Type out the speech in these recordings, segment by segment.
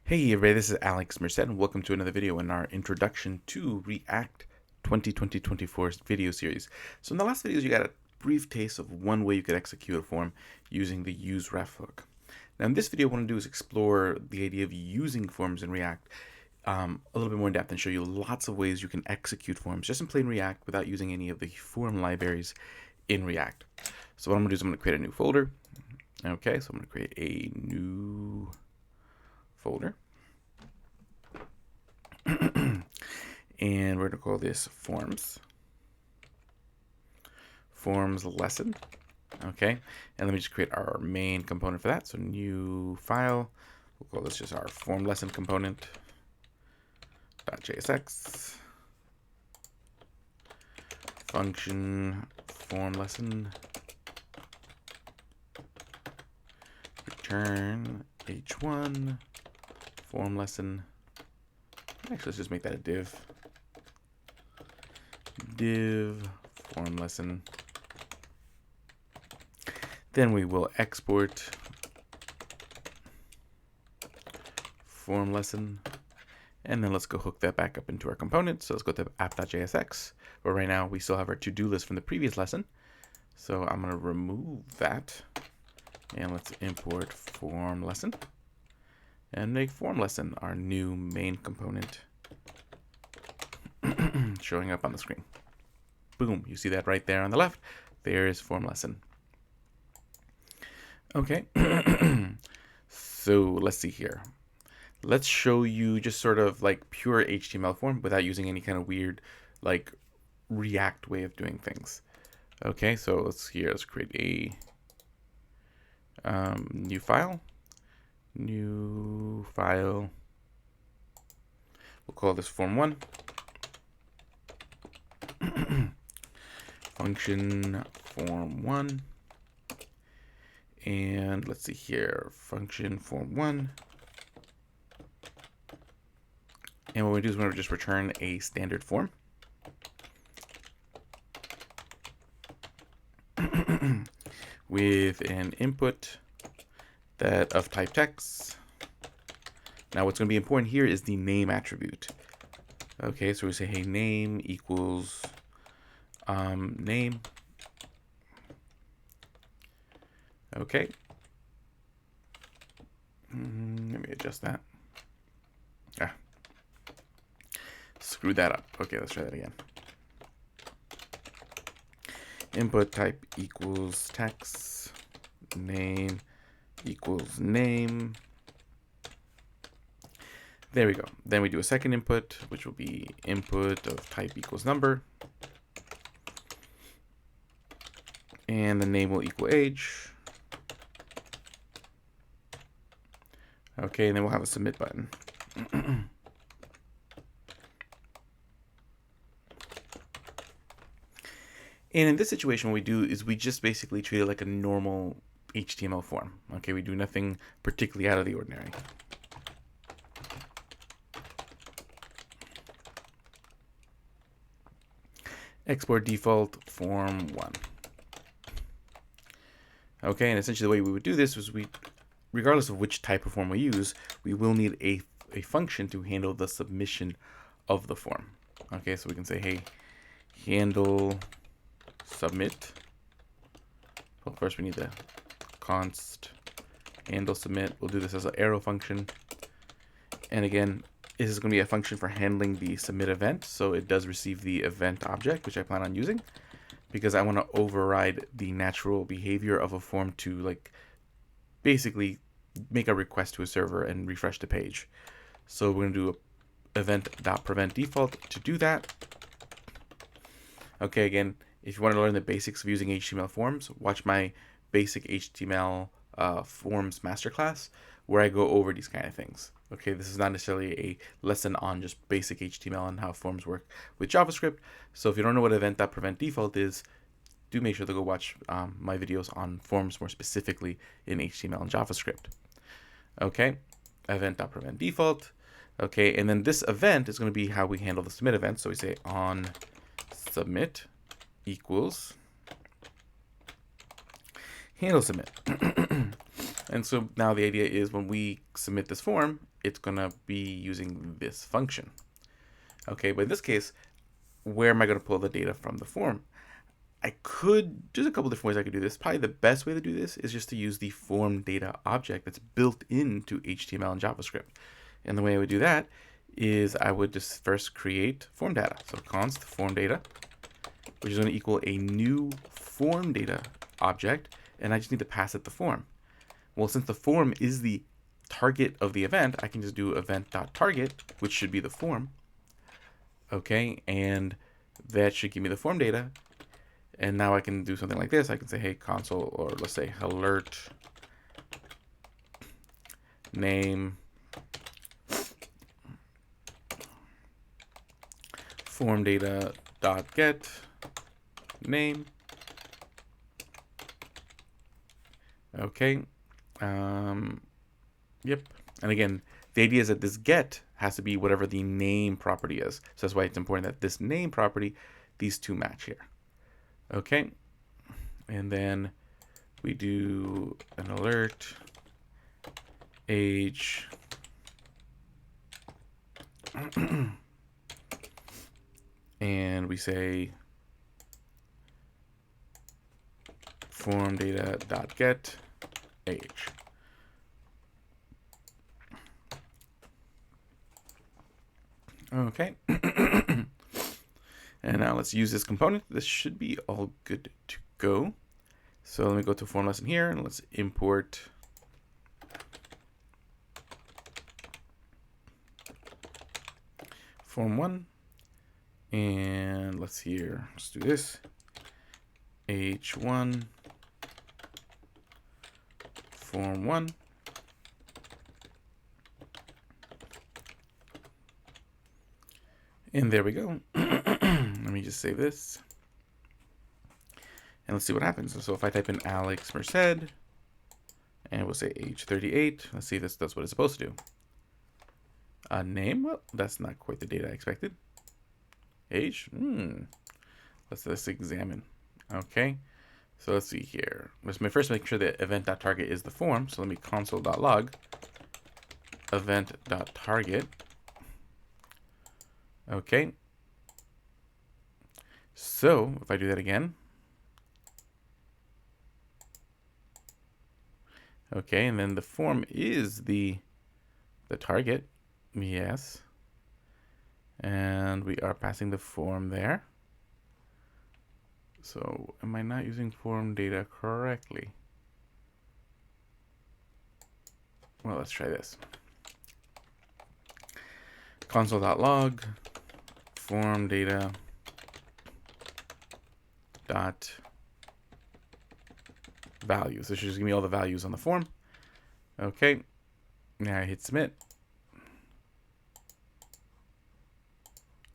Hey everybody, this is Alex Merced, and welcome to another video in our Introduction to React 2024 video series. So in the last videos, you got a brief taste of one way you could execute a form using the useRef hook. Now in this video, what I want to do is explore the idea of using forms in React a little bit more in depth and show you lots of ways you can execute forms just in plain React without using any of the form libraries in React. So what I'm going to do is I'm going to create a new folder. Okay, so I'm going to create a new folder. And we're going to call this forms lesson. Okay, and let me just create our main component for that. So new file, we'll call this just our form lesson component .jsx function form lesson return h1 form lesson. Actually, let's just make that a div form lesson. Then we will export form lesson, and then let's go hook that back up into our component. So let's go to app.jsx, where right now we still have our to-do list from the previous lesson. So I'm going to remove that, and let's import form lesson and make form lesson our new main component showing up on the screen. Boom, you see that right there on the left. There is form lesson. Okay, so let's see here. Let's show you just sort of like pure HTML form without using any kind of weird like React way of doing things. Okay, so let's create a new file. We'll call this form1. Function form1. And let's see here, function form1. And what we do is we're going to just return a standard form. With an input that of type text. Now what's going to be important here is the name attribute. Okay, so we say, hey, name equals name. Okay. Let me adjust that. Screw that up. Okay, let's try that again. Input type equals text. Name equals name. There we go. Then we do a second input, which will be input of type equals number. And the name will equal age. Okay, and then we'll have a submit button. And in this situation, what we do is we just basically treat it like a normal HTML form. Okay, we do nothing particularly out of the ordinary. Export default form1. Okay, and essentially the way we would do this was regardless of which type of form we use, we will need a function to handle the submission of the form. Okay, so we can say, hey, handle submit. Well, first we need the const handle submit. We'll do this as an arrow function. And again, this is going to be a function for handling the submit event. So it does receive the event object, which I plan on using because I want to override the natural behavior of a form to like basically make a request to a server and refresh the page. So we're going to do a event.prevent default to do that. Okay, again, if you want to learn the basics of using HTML forms, watch my basic HTML forms masterclass where I go over these kind of things. Okay, this is not necessarily a lesson on just basic HTML and how forms work with JavaScript. So if you don't know what event.prevent default is, do make sure to go watch my videos on forms more specifically in HTML and JavaScript. Okay, event.prevent default. Okay, and then this event is going to be how we handle the submit event. So we say on submit equals handle submit. And so now the idea is when we submit this form, it's gonna be using this function. Okay, but in this case, where am I gonna pull the data from the form? I could, there's a couple different ways I could do this. Probably the best way to do this is just to use the FormData object that's built into HTML and JavaScript. And the way I would do that is I would just first create FormData. So const FormData, which is going to equal a new FormData object, and I just need to pass it the form. Well, since the form is the target of the event, I can just do event.target, which should be the form. Okay, and that should give me the form data. And now I can do something like this. I can say, hey, console, or let's say alert name form data dot get name. Okay. Yep. And again, the idea is that this get has to be whatever the name property is. So that's why it's important that this name property, these two match here. Okay. And then we do an alert age and we say form data dot get age. Okay. And now let's use this component. This should be all good to go. So let me go to form lesson here and let's import form1. And let's here, let's do this. H1 form1. And there we go. Let me just save this. And let's see what happens. So if I type in Alex Merced, and we'll say age 38, let's see if this does what it's supposed to do. Name, well, that's not quite the data I expected. Age, let's examine. Okay, so let's see here. Let's first make sure that event.target is the form. So let me console.log event.target. Okay. So if I do that again. Okay, and then the form is the target. Yes. And we are passing the form there. So am I not using form data correctly? Well, let's try this. Console.log form data dot values. This should just give me all the values on the form. Okay. Now I hit submit.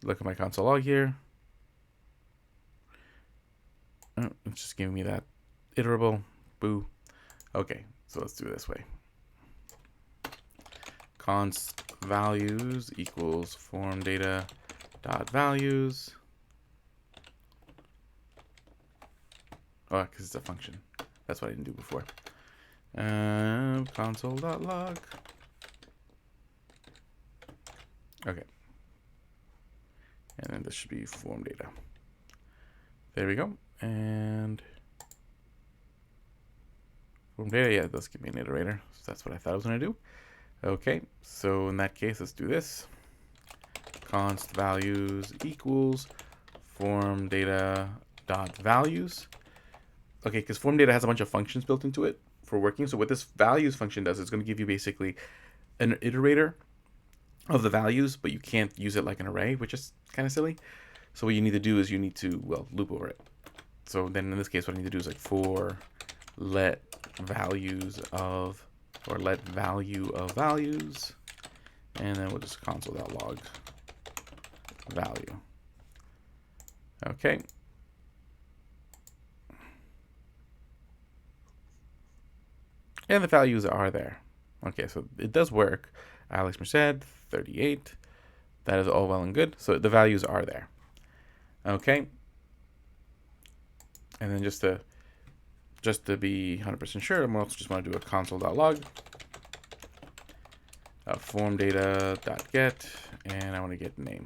Look at my console log here. Oh, it's just giving me that iterable. Boo. Okay, so let's do it this way. Const values equals form data dot values. Oh, because it's a function. That's what I didn't do before. Console.log. Okay. And then this should be form data. There we go. And form data, yeah, it does give me an iterator. So that's what I thought I was going to do. Okay, so in that case, let's do this. Const values equals form data dot values. Okay, because form data has a bunch of functions built into it for working. So what this values function does is going to give you basically an iterator of the values, but you can't use it like an array, which is kind of silly. So what you need to do is you need to, well, loop over it. So then in this case, what I need to do is like for let values of, or let value of values, and then we'll just console.log value. Okay. And the values are there. Okay, so it does work. Alex Merced, 38. That is all well and good. So the values are there. Okay. And then just to be 100% sure, I'm also just want to do a console.log FormData.get, and I want to get name.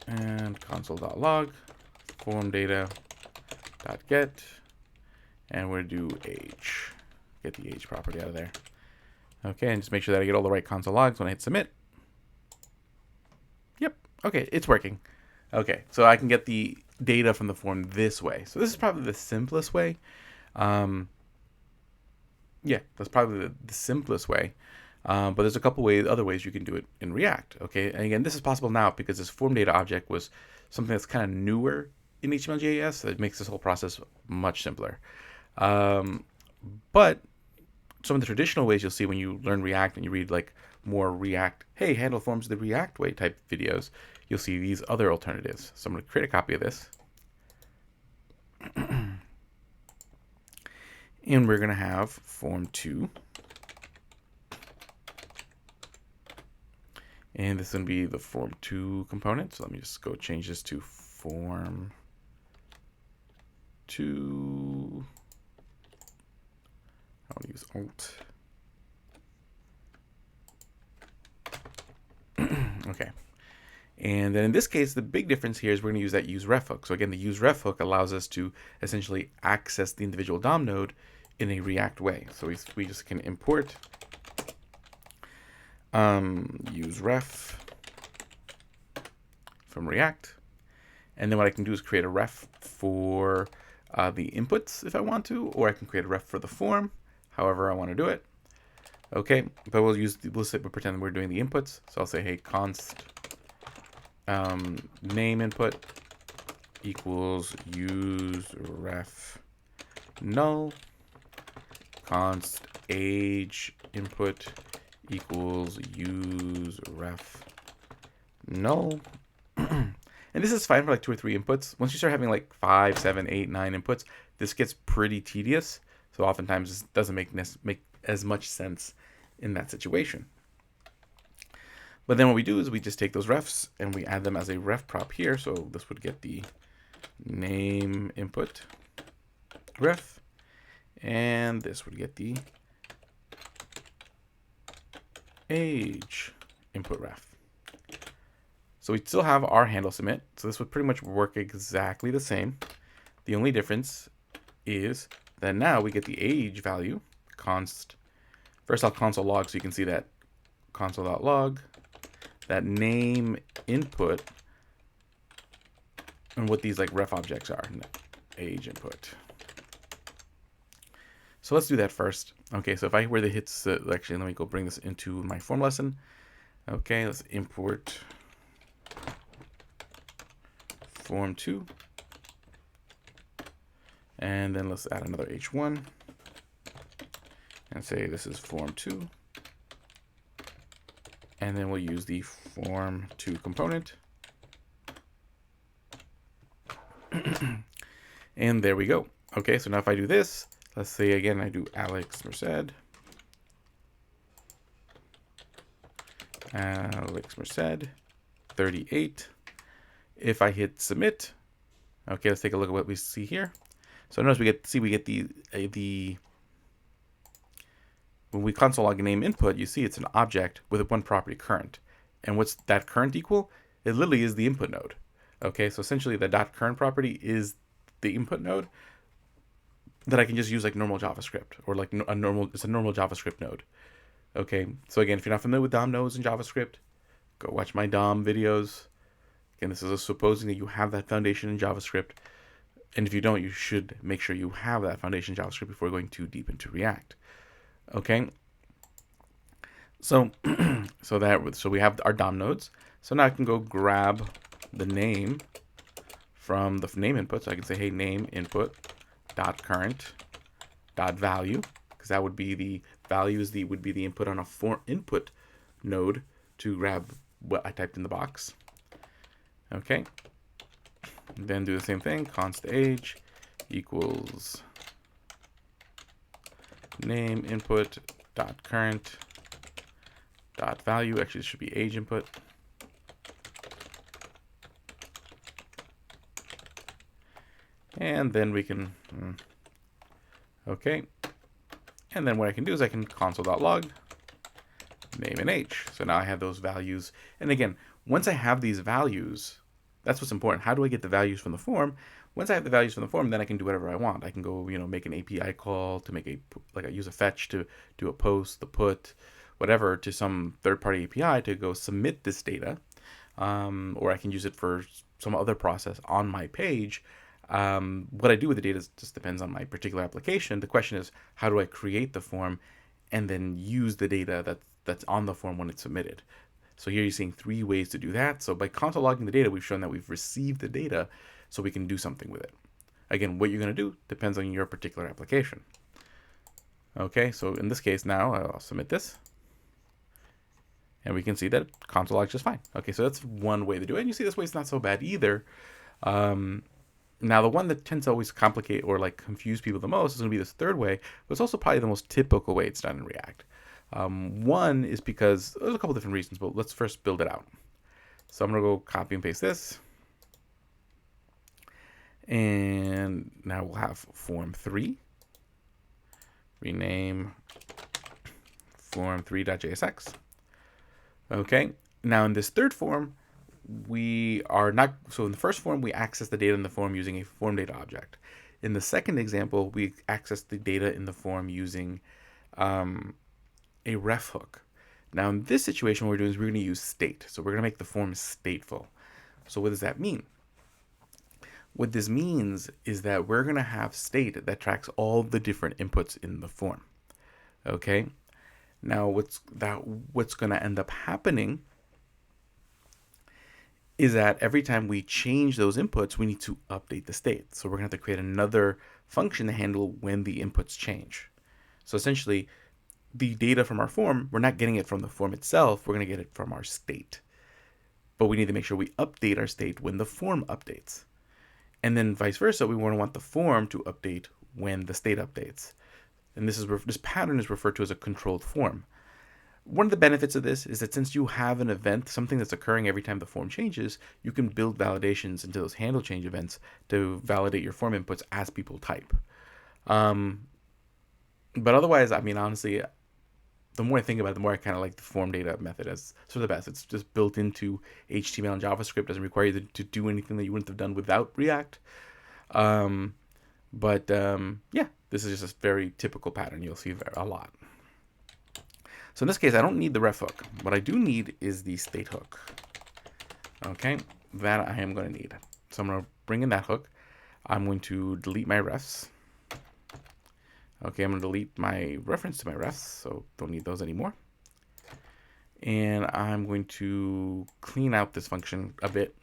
And console.log, FormData.get, and we're going to do age. Get the age property out of there. Okay, and just make sure that I get all the right console logs when I hit submit. Yep, okay, it's working. Okay, so I can get the data from the form this way. So this is probably the simplest way. Yeah, that's probably the simplest way. But there's a couple other ways you can do it in React. Okay, and again, this is possible now because this form data object was something that's kind of newer in HTML.js. So it makes this whole process much simpler. But some of the traditional ways you'll see when you learn React and you read like more React, hey, handle forms the React way type videos, you'll see these other alternatives. So I'm going to create a copy of this. And we're going to have form2. And this is going to be the form2 component. So let me just go change this to form2. I want to use alt. Okay. And then in this case, the big difference here is we're going to use that useRef hook. So again, the useRef hook allows us to essentially access the individual DOM node in a React way. So we just can import useRef from React. And then what I can do is create a ref for the inputs if I want to, or I can create a ref for the form, however I want to do it. Okay, but we'll pretend we're doing the inputs. So I'll say, hey, const name input equals useRef null. Const age input equals useRef null. And this is fine for like 2 or 3 inputs. Once you start having like 5, 7, 8, 9 inputs, this gets pretty tedious. So oftentimes this doesn't make as much sense in that situation. But then what we do is we just take those refs and we add them as a ref prop here. So this would get the name input ref, and this would get the age input ref. So we still have our handle submit. So this would pretty much work exactly the same. The only difference is that now we get the age value, const. First I'll console log so you can see that console.log, that name input, and what these like ref objects are, age input. So let's do that first. Okay, so if I were to hit, actually let me go bring this into my form lesson. Okay, let's import form2. And then let's add another h1 and say this is form2. And then we'll use the form2 component. And there we go. Okay, so now if I do this, let's say again I do Alex Merced. Alex Merced, 38. If I hit submit, okay, let's take a look at what we see here. So notice we get the when we console log a name input, you see it's an object with one property current. And what's that current equal? It literally is the input node. Okay, so essentially the .current property is the input node that I can just use like normal JavaScript, or like it's a normal JavaScript node. Okay, so again, if you're not familiar with DOM nodes in JavaScript, go watch my DOM videos. Again, this is supposing that you have that foundation in JavaScript. And if you don't, you should make sure you have that foundation in JavaScript before going too deep into React. Okay, so so we have our DOM nodes. So now I can go grab the name from the name input. So I can say, hey, name input dot current dot value, because that would be the value would be the input on a form input node to grab what I typed in the box. Okay, and then do the same thing. Const age equals name input dot current dot value. Actually, it should be age input. And then we can okay, And then what I can do is I can console.log name and age. So now I have those values. And again, once I have these values, that's what's important. How do I get the values from the form? Once I have the values from the form, then I can do whatever I want. I can go, make an API call to make I use a fetch to do a post, the put, whatever, to some third-party API to go submit this data. Or I can use it for some other process on my page. What I do with the data just depends on my particular application. The question is, how do I create the form and then use the data that's on the form when it's submitted? So here you're seeing 3 ways to do that. So by console logging the data, we've shown that we've received the data so we can do something with it. Again, what you're going to do depends on your particular application. Okay, so in this case now, I'll submit this. And we can see that console logs just fine. Okay, so that's one way to do it. And you see this way is not so bad either. Now, the one that tends to always complicate or confuse people the most is going to be this third way, but it's also probably the most typical way it's done in React. One is because there's a couple different reasons, but let's first build it out. So I'm going to go copy and paste this. And now we'll have form3. Rename form3.jsx. Okay, now in this third form, we are not, so in the first form, we access the data in the form using a FormData object. In the second example, we access the data in the form using a ref hook. Now in this situation, what we're doing is we're going to use state. So we're going to make the form stateful. So what does that mean? What this means is that we're going to have state that tracks all the different inputs in the form. Okay. Now what's going to end up happening is that every time we change those inputs, we need to update the state. So we're going to have to create another function to handle when the inputs change. So essentially, the data from our form, we're not getting it from the form itself, we're going to get it from our state. But we need to make sure we update our state when the form updates. And then vice versa, we want the form to update when the state updates. And this pattern is referred to as a controlled form. One of the benefits of this is that since you have an event, something that's occurring every time the form changes, you can build validations into those handle change events to validate your form inputs as people type. But otherwise, I mean, honestly, the more I think about it, the more I kind of like the FormData method as sort of the best. It's just built into HTML and JavaScript. Doesn't require you to do anything that you wouldn't have done without React. Yeah, this is just a very typical pattern you'll see a lot. So in this case, I don't need the ref hook. What I do need is the state hook. Okay, that I am going to need. So I'm going to bring in that hook. I'm going to delete my refs. Okay, I'm going to delete my reference to my refs, so don't need those anymore. And I'm going to clean out this function a bit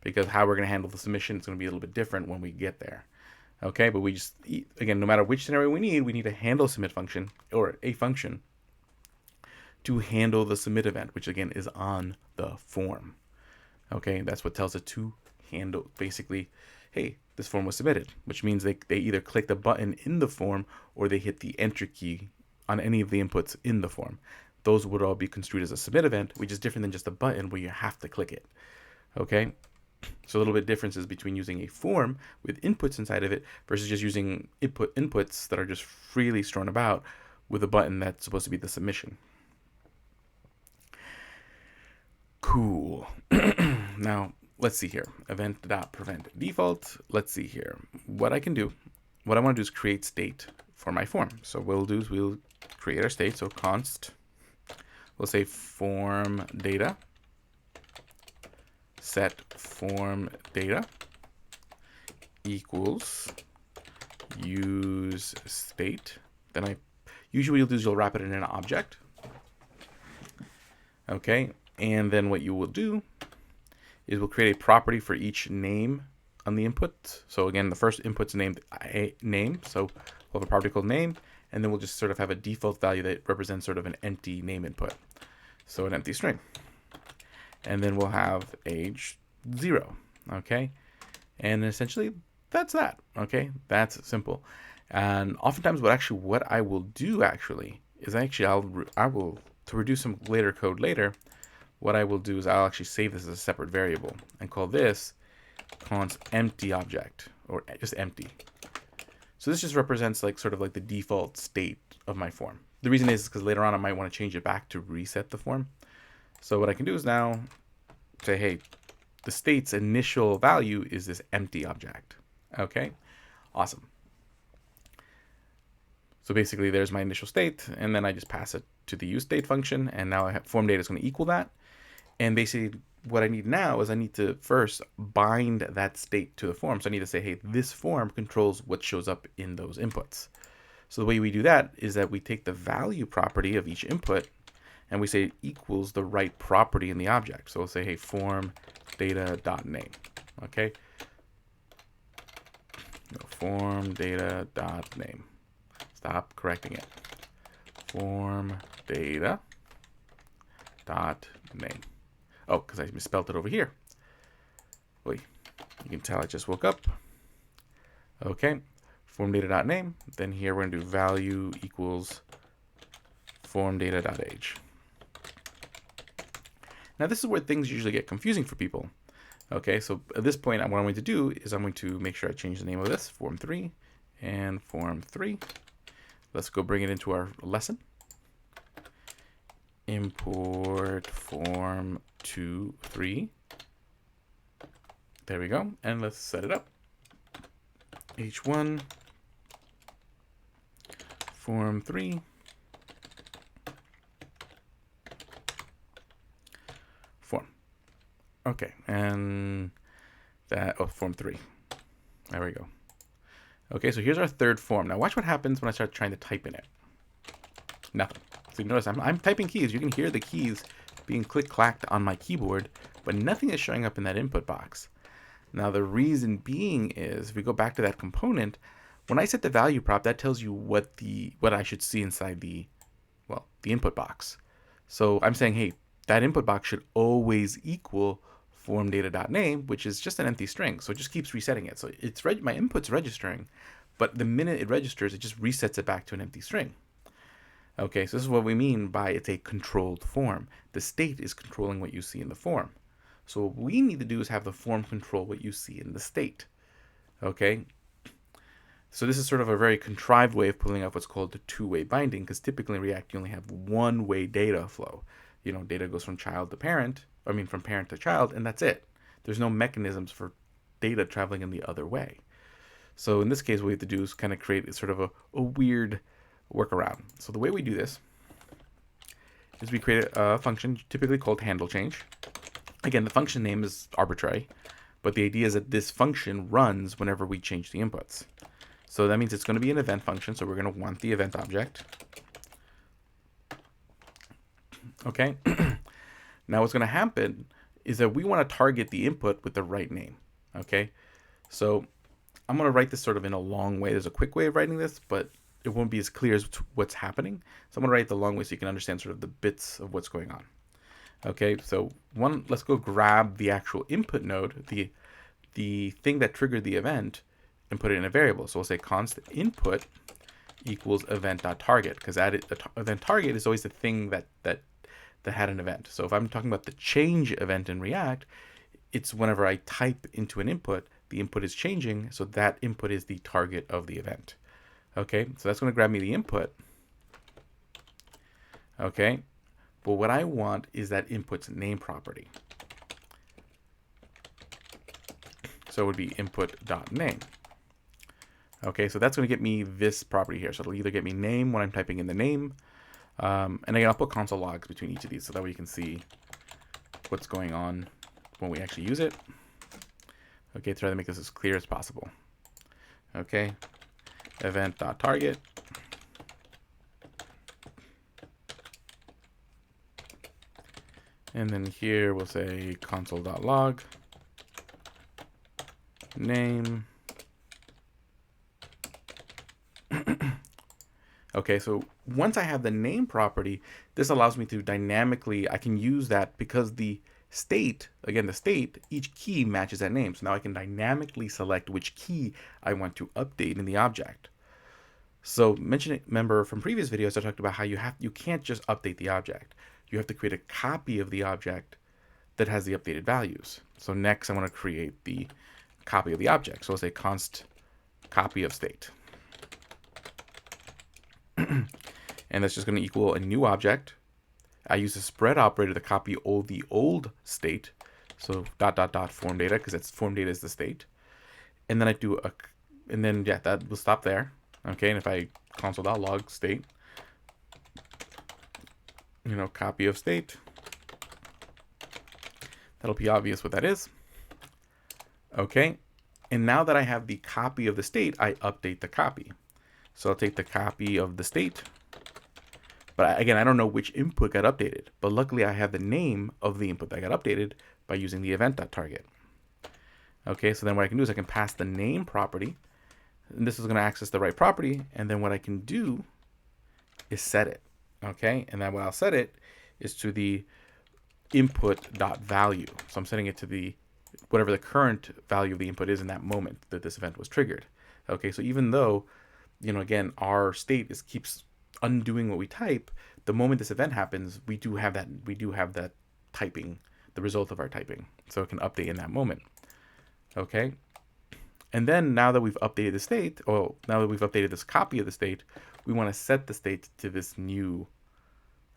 because how we're going to handle the submission is going to be a little bit different when we get there. Okay, but we just, again, no matter which scenario we need a handle submit function or a function to handle the submit event, which again is on the form. Okay, that's what tells it to handle, basically, hey, this form was submitted, which means they either click the button in the form or they hit the enter key on any of the inputs in the form. Those would all be construed as a submit event, which is different than just a button where you have to click it. Okay, so a little bit differences between using a form with inputs inside of it versus just using inputs that are just freely strewn about with a button that's supposed to be the submission. Cool. Now, let's see here. Event.prevent default. Let's see here. What I can do, what I want to do is create state for my form. So what we'll do is we'll create our state. So const, we'll say form data, set form data equals use state. Then usually you'll wrap it in an object. Okay. And then what you will do is we'll create a property for each name on the input. So again, the first input's named name. So we'll have a property called name, and then we'll just sort of have a default value that represents sort of an empty name input. So an empty string. And then we'll have age 0. Okay. And essentially that's that. Okay. That's simple. And oftentimes what I will do is I will, to reduce some later code later, what I will do is I'll actually save this as a separate variable and call this const empty object, or just empty. So this just represents like sort of like the default state of my form. The reason is because later on I might want to change it back to reset the form. So what I can do is now say, hey, the state's initial value is this empty object. Okay, awesome. So basically there's my initial state, and then I just pass it to the useState function, and now I have FormData is going to equal that. And basically what I need now is I need to first bind that state to the form. So I need to say, hey, this form controls what shows up in those inputs. So the way we do that is that we take the value property of each input and we say it equals the right property in the object. So we'll say, hey, form data.name. Okay. No, form data.name. Stop correcting it. Form data.name. Oh, because I misspelled it over here. Wait, you can tell I just woke up. Okay, form data.name. Then here we're going to do value equals form data.age. Now this is where things usually get confusing for people. Okay, so at this point, what I'm going to do is I'm going to make sure I change the name of this, form3 and form3. Let's go bring it into our lesson. Import form23. There we go. And let's set it up. H1 form3 form. Okay, and that, oh, form3. There we go. Okay, so here's our third form. Now watch what happens when I start trying to type in it. Nothing. So you notice I'm typing keys. You can hear the keys being click-clacked on my keyboard, but nothing is showing up in that input box. Now the reason being is, if we go back to that component, when I set the value prop, that tells you what I should see inside the input box. So I'm saying, hey, that input box should always equal form data.name, which is just an empty string. So it just keeps resetting it. So it's my input's registering, but the minute it registers, it just resets it back to an empty string. Okay, so this is what we mean by it's a controlled form. The state is controlling what you see in the form. So what we need to do is have the form control what you see in the state. Okay, so this is sort of a very contrived way of pulling off what's called the two-way binding, because typically in React you only have one-way data flow. You know, data goes from child to parent, from parent to child, and that's it. There's no mechanisms for data traveling in the other way. So in this case, what we have to do is kind of create sort of a weird workaround. So the way we do this is we create a function typically called handle change. Again, the function name is arbitrary, but the idea is that this function runs whenever we change the inputs. So that means it's going to be an event function, so we're going to want the event object. Okay. Now what's going to happen is that we want to target the input with the right name. Okay. So I'm going to write this sort of in a long way. There's a quick way of writing this, but it won't be as clear as to what's happening. So I'm going to write it the long way so you can understand sort of the bits of what's going on. Okay, so let's go grab the actual input node, the thing that triggered the event, and put it in a variable. So we'll say const input equals event.target, because the event target is always the thing that had an event. So if I'm talking about the change event in React, it's whenever I type into an input, the input is changing, so that input is the target of the event. Okay, so that's going to grab me the input. Okay, but what I want is that input's name property. So it would be input.name. Okay, so that's going to get me this property here. So it'll either get me name when I'm typing in the name, and again, I'll put console logs between each of these so that way you can see what's going on when we actually use it. Okay, try to make this as clear as possible. Okay, event.target. And then here we'll say console.log name. Okay, so once I have the name property, this allows me to dynamically, I can use that because the state, again, the state, each key matches that name. So now I can dynamically select which key I want to update in the object. So remember from previous videos, I talked about how you can't just update the object. You have to create a copy of the object that has the updated values. So next I want to create the copy of the object. So I'll say const copy of state. And that's just going to equal a new object. I use a spread operator to copy all the old state. So dot dot dot form data, because it's form data is the state. And then I do a, and then yeah, that will stop there. Okay, and if I console.log state, copy of state, that'll be obvious what that is. Okay, and now that I have the copy of the state, I update the copy. So I'll take the copy of the state, but again, I don't know which input got updated, but luckily I have the name of the input that got updated by using the event.target. Okay, so then what I can do is I can pass the name property, and this is going to access the right property, and then what I can do is set it. Okay, and then what I'll set it is to the input.value. So I'm setting it to the whatever the current value of the input is in that moment that this event was triggered. Okay, so even though, again, our state keeps undoing what we type, the moment this event happens, we do have that typing, the result of our typing. So it can update in that moment. Okay. And then now that we've updated the state, or now that we've updated this copy of the state, we want to set the state to this new,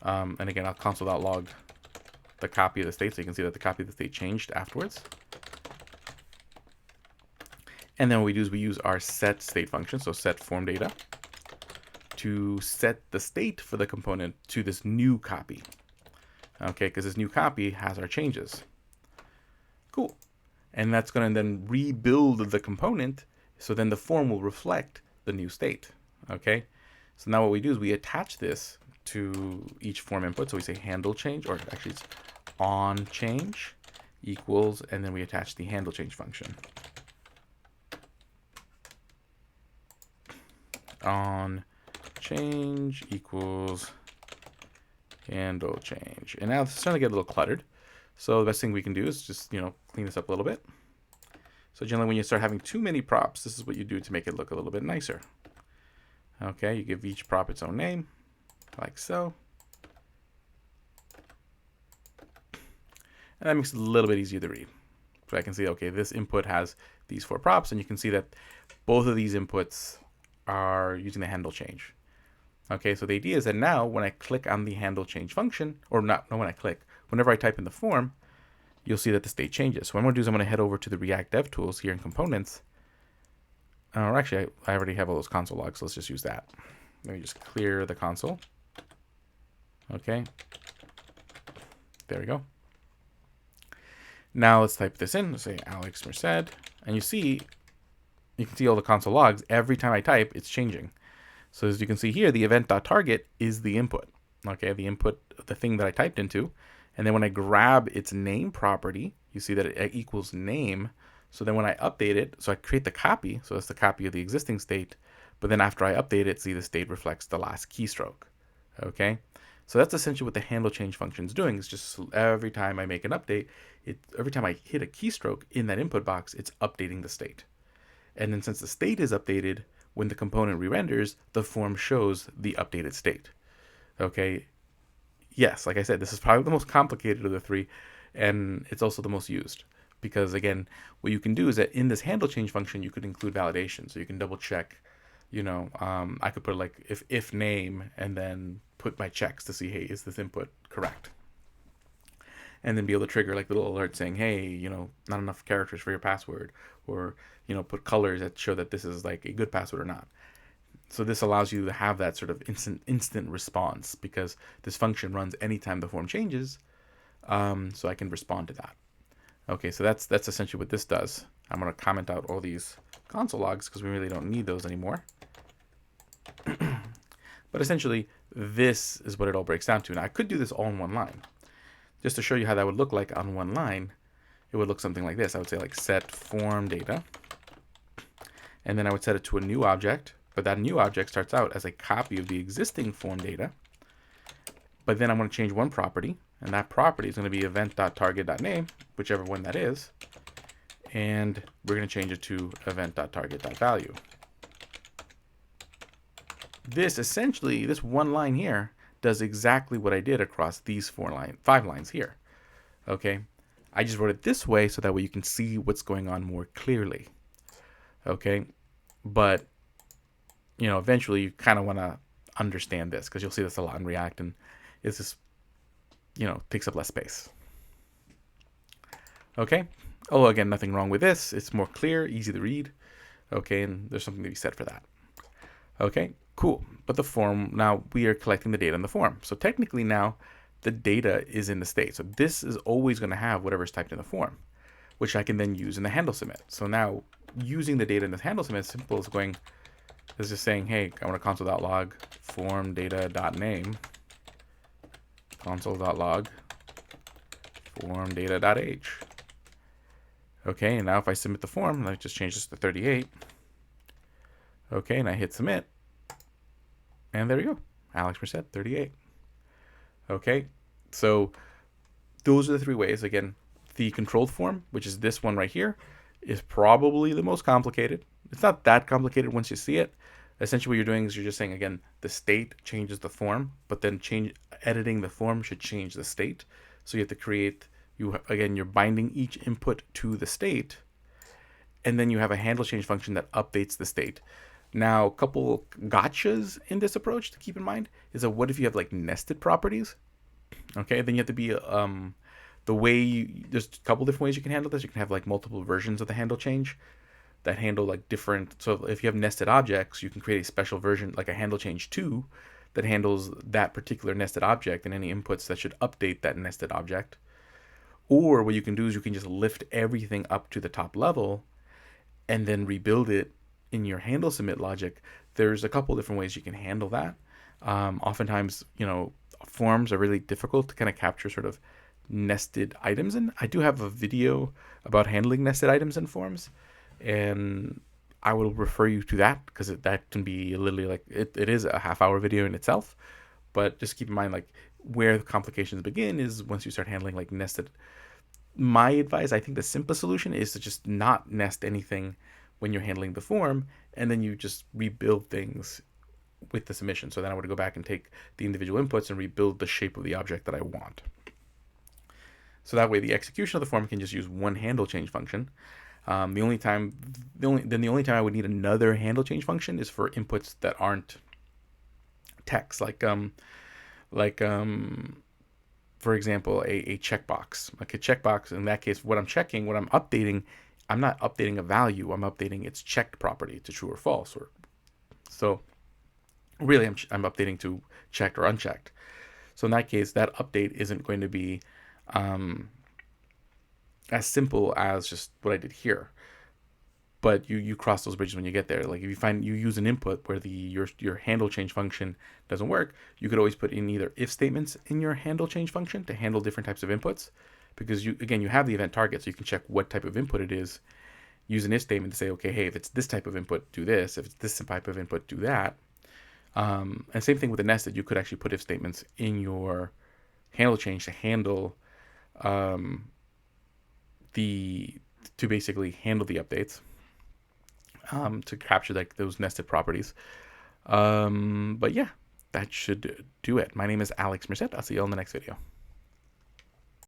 and again, I'll console.log the copy of the state so you can see that the copy of the state changed afterwards. And then what we do is we use our set state function, so set form data, to set the state for the component to this new copy. Okay, because this new copy has our changes. Cool. And that's going to then rebuild the component, so then the form will reflect the new state. Okay, so now what we do is we attach this to each form input. So we say handle change, or actually it's on change equals, and then we attach the handle change function. On change equals handle change. And now it's starting to get a little cluttered. So the best thing we can do is just, clean this up a little bit. So generally when you start having too many props, this is what you do to make it look a little bit nicer. Okay, you give each prop its own name, like so. And that makes it a little bit easier to read. So I can see, okay, this input has these 4 props, and you can see that both of these inputs are using the handle change. Okay, so the idea is that now when I click on the handle change function, or not when I click, whenever I type in the form, you'll see that the state changes. So what I'm going to do is I'm going to head over to the React Dev Tools here in Components. Or actually, I already have all those console logs, so let's just use that. Let me just clear the console. Okay. There we go. Now let's type this in. Let's say Alex Merced. And you can see all the console logs. Every time I type, it's changing. So as you can see here, the event.target is the input. Okay, the input, the thing that I typed into. And then when I grab its name property, you see that it equals name. So then when I update it, so I create the copy. So it's the copy of the existing state. But then after I update it, see the state reflects the last keystroke. Okay, so that's essentially what the handle change function is doing. It's just every time I make an update, every time I hit a keystroke in that input box, it's updating the state. And then since the state is updated, when the component re-renders, the form shows the updated state. Okay. Yes, like I said, this is probably the most complicated of the 3, and it's also the most used. Because again, what you can do is that in this handle change function, you could include validation. So you can double check, I could put like if name, and then put my checks to see, hey, is this input correct? And then be able to trigger like little alert saying, hey, not enough characters for your password, or, put colors that show that this is like a good password or not. So this allows you to have that sort of instant response, because this function runs anytime the form changes. So I can respond to that. Okay, so that's essentially what this does. I'm going to comment out all these console logs because we really don't need those anymore. But essentially, this is what it all breaks down to. Now, I could do this all in one line. Just to show you how that would look like on one line, it would look something like this. I would say like set form data, and then I would set it to a new object, but that new object starts out as a copy of the existing form data. But then I'm going to change one property, and that property is going to be event.target.name, whichever one that is, and we're going to change it to event.target.value. This essentially, this one line here, does exactly what I did across these 5 lines here. Okay, I just wrote it this way so that way you can see what's going on more clearly. Okay, but eventually you kind of want to understand this, because you'll see this a lot in React, and it's just, takes up less space. Okay. Oh, again, nothing wrong with this. It's more clear, easy to read. Okay, and there's something to be said for that. Okay, cool. But the form, now we are collecting the data in the form. So technically now the data is in the state. So this is always going to have whatever's typed in the form, which I can then use in the handle submit. So now using the data in the handle submit is simple as just saying, hey, I want a console.log FormData.name, console.log FormData.h. Okay, and now if I submit the form, I just change this to 38. Okay, and I hit submit. And there we go. Alex Merced, 38. Okay, so those are the three ways. Again, the controlled form, which is this one right here, is probably the most complicated. It's not that complicated once you see it. Essentially what you're doing is you're just saying, again, the state changes the form, but then editing the form should change the state. So you have to create, you're binding each input to the state, and then you have a handle change function that updates the state. Now, a couple gotchas in this approach to keep in mind is that what if you have like nested properties? Okay, then you have to be there's a couple different ways you can handle this. You can have like multiple versions of the handle change that handle like different. So if you have nested objects, you can create a special version, like a handle change 2, that handles that particular nested object and any inputs that should update that nested object. Or what you can do is you can just lift everything up to the top level and then rebuild it in your handle submit logic. There's a couple different ways you can handle that. Oftentimes, forms are really difficult to kind of capture sort of nested items in. I do have a video about handling nested items in forms, and I will refer you to that, because that can be literally like, it is a half-hour video in itself. But just keep in mind, like, where the complications begin is once you start handling like nested. My advice, I think the simplest solution is to just not nest anything when you're handling the form, and then you just rebuild things with the submission. So then I would go back and take the individual inputs and rebuild the shape of the object that I want. So that way the execution of the form can just use one handle change function. The only time I would need another handle change function is for inputs that aren't text, for example, a checkbox. Like a checkbox, in that case, what I'm updating, I'm not updating a value, I'm updating its checked property to true or false. So really I'm updating to checked or unchecked. So in that case, that update isn't going to be as simple as just what I did here. But you cross those bridges when you get there. Like if you find you use an input where your handle change function doesn't work, you could always put in either if statements in your handle change function to handle different types of inputs, because you have the event target, so you can check what type of input it is. Use an if statement to say, okay, hey, if it's this type of input, do this. If it's this type of input, do that. And same thing with the nested. You could actually put if statements in your handle change to handle to basically handle the updates. To capture like those nested properties. But yeah, that should do it. My name is Alex Merced. I'll see you all in the next video.